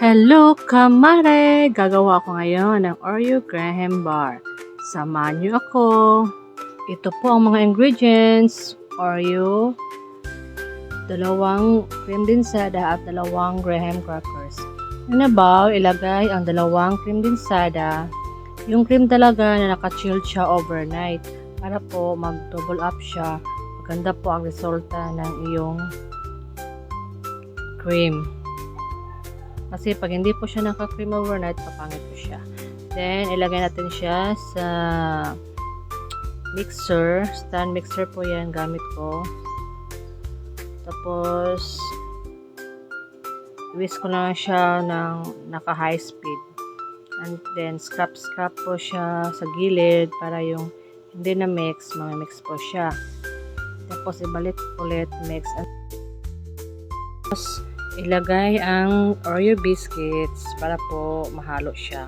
Hello, kamare! Gagawa ko ngayon ng Oreo Graham Bar. Samahan niyo ako. Ito po ang mga ingredients. Oreo, 2 cream densada at 2 graham crackers. Inabaw, ilagay ang 2 cream densada. Yung cream talaga na naka-chill siya overnight para po mag-double up siya. Maganda po ang resulta ng iyong cream. Kasi pag hindi po siya naka-cream overnight, papangit po siya. Then, ilagay natin siya sa mixer. Stand mixer po yan gamit ko. Tapos, whisk ko lang siya ng naka-high speed. And then, scrap po siya sa gilid para yung hindi na mix, mamimix po siya. Tapos, ibalik ulit, mix. Tapos, ilagay ang Oreo biscuits para po mahalo siya.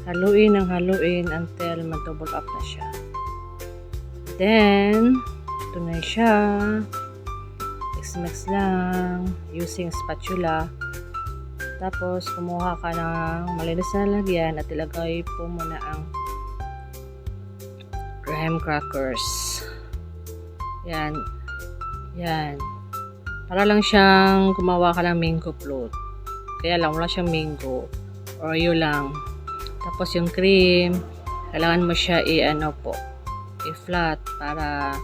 Haluin ng haluin until mag-double up na siya. Then, ito na siya. Mix lang using spatula. Tapos, kumuha ka ng malinis na lagyan at ilagay po muna ang graham crackers. Yan. Para lang siyang gumawa ka ng mango float. Kaya lang, wala siyang mango. Oreo lang. Tapos yung cream, kailangan mo siya i-flat para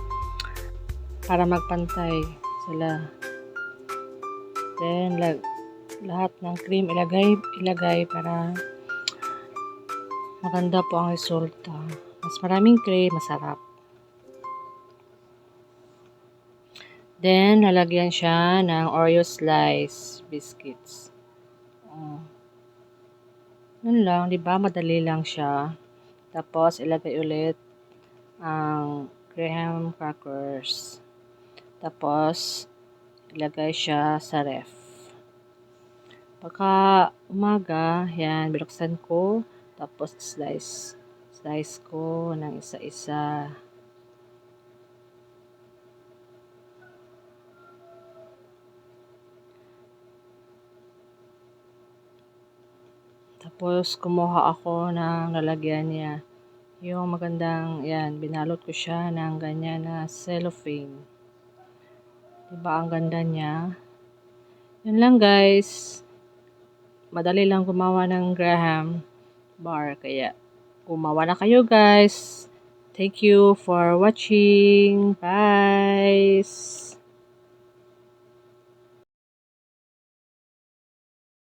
magpantay sila. Then, lahat ng cream ilagay para maganda po ang resulta. Mas maraming cream, masarap. Then, lalagyan siya ng Oreo slice biscuits. Yun lang, di ba? Madali lang siya. Tapos, ilagay ulit ang graham crackers. Tapos, ilagay siya sa ref. Pagka umaga, yan, binuksan ko. Tapos, slice ko ng isa-isa. Tapos, kumuha ako ng lalagyan niya. Yung magandang, yan, binalot ko siya ng ganyan na cellophane. Diba, ang ganda niya. Yun lang, guys. Madali lang gumawa ng Graham bar. Kaya, gumawa na kayo, guys. Thank you for watching. Bye!